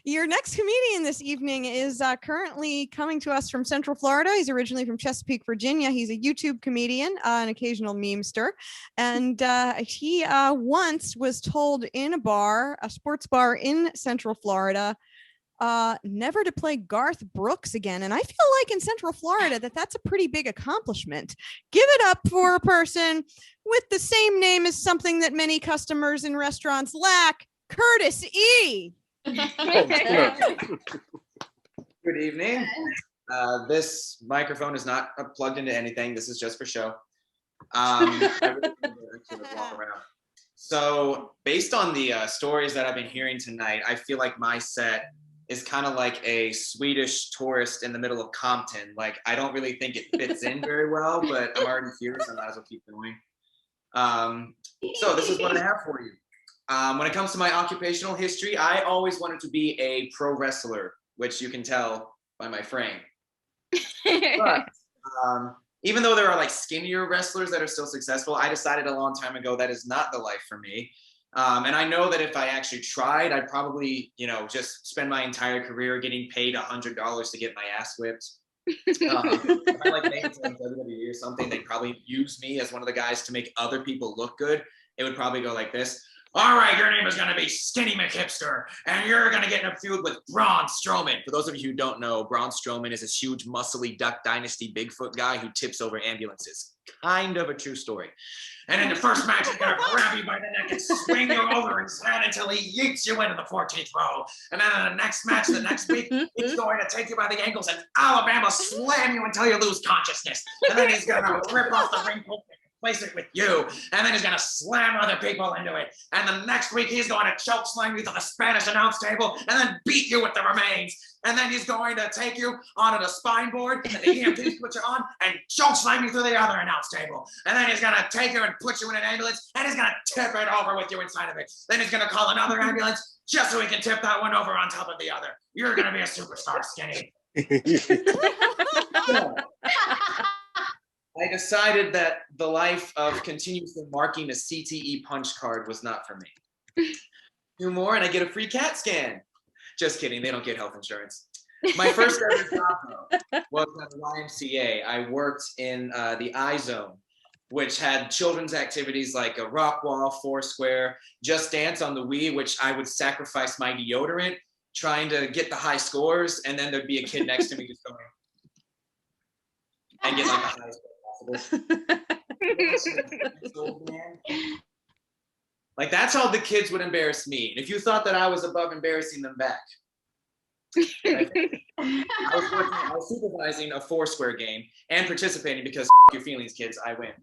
Your next comedian this evening is currently coming to us from Central Florida. He's originally from Chesapeake, Virginia. He's a YouTube comedian, an occasional memester. And he once was told in a sports bar in Central Florida, never to play Garth Brooks again. And I feel like in Central Florida that's a pretty big accomplishment. Give it up for a person with the same name as something that many customers in restaurants lack, Curtis E. Good evening. This microphone is not plugged into anything. This is just for show. So based on the stories that I've been hearing tonight, I feel like my set is kind of like a Swedish tourist in the middle of Compton. Like, I don't really think it fits in very well, but I'm already here, so I might as well keep going. So this is what I have for you. When it comes to my occupational history, I always wanted to be a pro wrestler, which you can tell by my frame. But even though there are like skinnier wrestlers that are still successful, I decided a long time ago that is not the life for me. And I know that if I actually tried, I'd probably, just spend my entire career getting paid $100 to get my ass whipped. If I like made it to WWE or something, they'd probably use me as one of the guys to make other people look good. It would probably go like this. All right, your name is going to be Skinny McHipster, and you're going to get in a feud with Braun Strowman. For those of you who don't know, Braun Strowman is this huge, muscly Duck Dynasty Bigfoot guy who tips over ambulances. Kind of a true story. And in the first match, he's going to grab you by the neck and swing you over his head until he yeets you into the 14th row. And then in the next match, the next week, he's going to take you by the ankles and Alabama slam you until you lose consciousness. And then he's going to rip off the ring post, place it with you, and then he's going to slam other people into it. And the next week, he's going to choke slam you to the Spanish announce table and then beat you with the remains. And then he's going to take you onto the spine board that the EMTs put you on and choke slam you through the other announce table. And then he's going to take you and put you in an ambulance, and he's going to tip it over with you inside of it. Then he's going to call another ambulance just so he can tip that one over on top of the other. You're going to be a superstar, Skinny. I decided that the life of continuously marking a CTE punch card was not for me. 2 more and I get a free CAT scan. Just kidding, they don't get health insurance. My first ever job though was at the YMCA. I worked in the I Zone, which had children's activities like a rock wall, Foursquare, Just Dance on the Wii, which I would sacrifice my deodorant trying to get the high scores, and then there'd be a kid next to me just going and get like the highest score possible. Like, that's how the kids would embarrass me. And if you thought that I was above embarrassing them back, I was supervising a Foursquare game and participating because your feelings, kids, I win.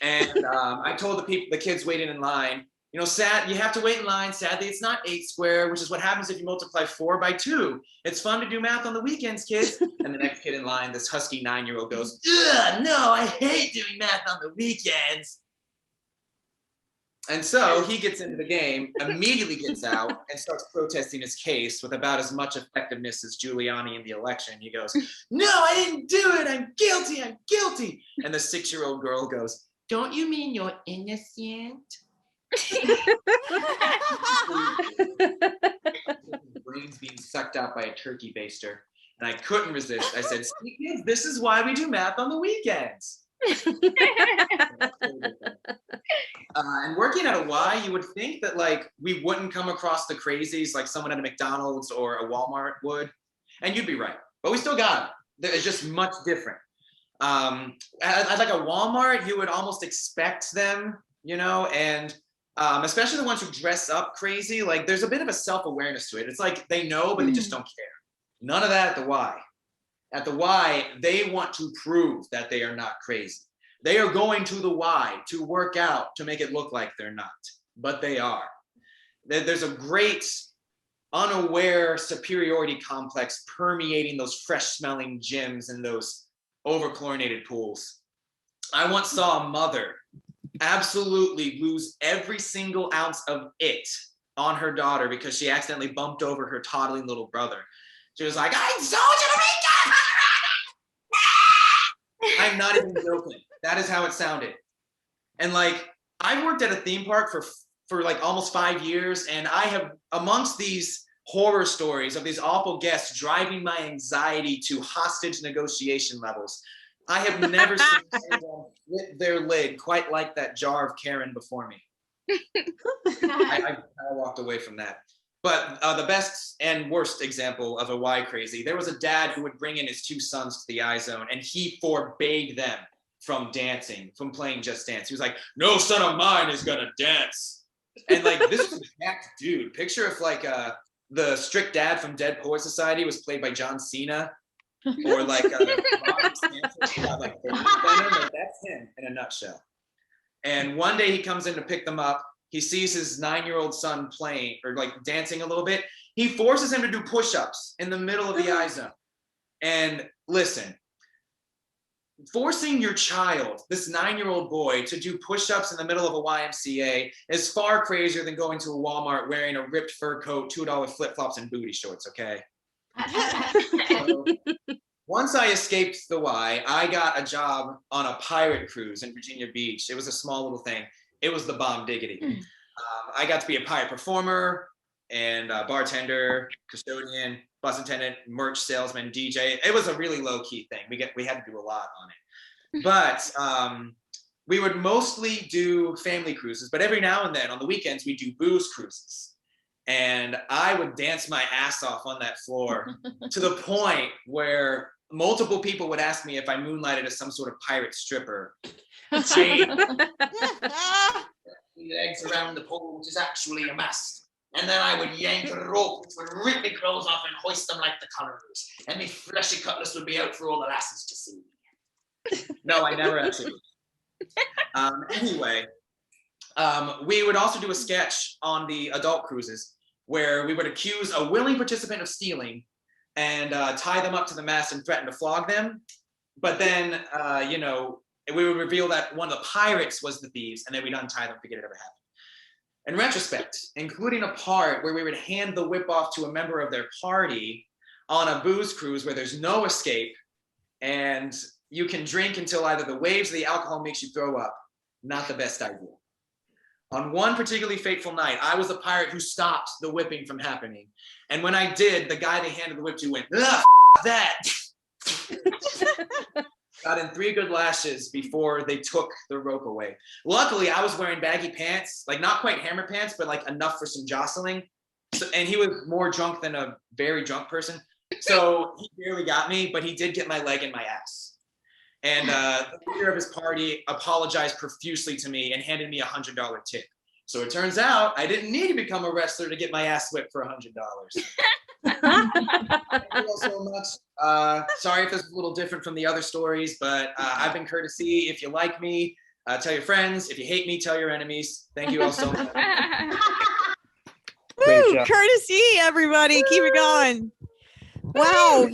And I told the kids waiting in line, you have to wait in line. Sadly, it's not 8 square, which is what happens if you multiply 4 by 2. It's fun to do math on the weekends, kids. And the next kid in line, this husky 9-year-old goes, ugh, no, I hate doing math on the weekends. And so he gets into the game, immediately gets out, and starts protesting his case with about as much effectiveness as Giuliani in the election. He goes, no, I didn't do it. I'm guilty. I'm guilty. And the 6-year-old girl goes, don't you mean you're innocent? Brains being sucked out by a turkey baster. And I couldn't resist. I said, see, kids, this is why we do math on the weekends. And working at a Y, you would think that like we wouldn't come across the crazies like someone at a McDonald's or a Walmart would, and you'd be right, but we still got it. It's just much different. At like a Walmart, you would almost expect them, and especially the ones who dress up crazy. Like, there's a bit of a self-awareness to it. It's like they know, but they just don't care. None of that at the Y. At the Y, they want to prove that they are not crazy. They are going to the Y to work out to make it look like they're not, but they are. There's a great unaware superiority complex permeating those fresh-smelling gyms and those over-chlorinated pools. I once saw a mother absolutely lose every single ounce of it on her daughter because she accidentally bumped over her toddling little brother. She was like, I told you to be careful. I'm not even joking. That is how it sounded. And like, I worked at a theme park for like almost 5 years, and I have, amongst these horror stories of these awful guests driving my anxiety to hostage negotiation levels. I have never seen anyone flip their lid quite like that jar of Karen before me. I kind of walked away from that. But the best and worst example of a Y crazy, there was a dad who would bring in his 2 sons to the iZone, and he forbade them from dancing, from playing Just Dance. He was like, no son of mine is gonna dance. And like, this was a jacked dude. Picture if like the strict dad from Dead Poets Society was played by John Cena, or like that's him in a nutshell. And one day he comes in to pick them up. He sees his 9-year-old son playing or like dancing a little bit. He forces him to do push-ups in the middle of the iZone. And listen, forcing your child, this 9-year-old boy, to do push-ups in the middle of a YMCA is far crazier than going to a Walmart wearing a ripped fur coat, $2 flip-flops, and booty shorts, okay? So, once I escaped the Y, I got a job on a pirate cruise in Virginia Beach. It was a small little thing. It was the bomb diggity. I got to be a pirate performer and bartender, custodian, bus attendant, merch salesman, DJ. It was a really low-key thing. We had to do a lot on it. But we would mostly do family cruises, but every now and then on the weekends, we do booze cruises. And I would dance my ass off on that floor to the point where multiple people would ask me if I moonlighted as some sort of pirate stripper. Legs around the pole, which is actually a mast. And then I would yank a rope, which would rip my clothes off and hoist them like the colors. And my fleshy cutlass would be out for all the lasses to see. No, I never actually. Anyway, we would also do a sketch on the adult cruises where we would accuse a willing participant of stealing and tie them up to the mast and threaten to flog them. But then, you know, we would reveal that one of the pirates was the thieves, and then we'd untie them, forget it ever happened. In retrospect, including a part where we would hand the whip off to a member of their party on a booze cruise where there's no escape, and you can drink until either the waves or the alcohol makes you throw up. Not the best idea. On one particularly fateful night, I was the pirate who stopped the whipping from happening. And when I did, the guy they handed the whip to went, ugh, that. Got in 3 good lashes before they took the rope away. Luckily, I was wearing baggy pants, like not quite hammer pants, but like enough for some jostling. So, and he was more drunk than a very drunk person. So he barely got me, but he did get my leg and my ass. And the leader of his party apologized profusely to me and handed me a $100 tip. So it turns out I didn't need to become a wrestler to get my ass whipped for $100. Thank you all so much. Sorry if this is a little different from the other stories, but I've been courtesy. If you like me, tell your friends. If you hate me, tell your enemies. Thank you all so much. Woo, courtesy, everybody. Keep it going. Wow.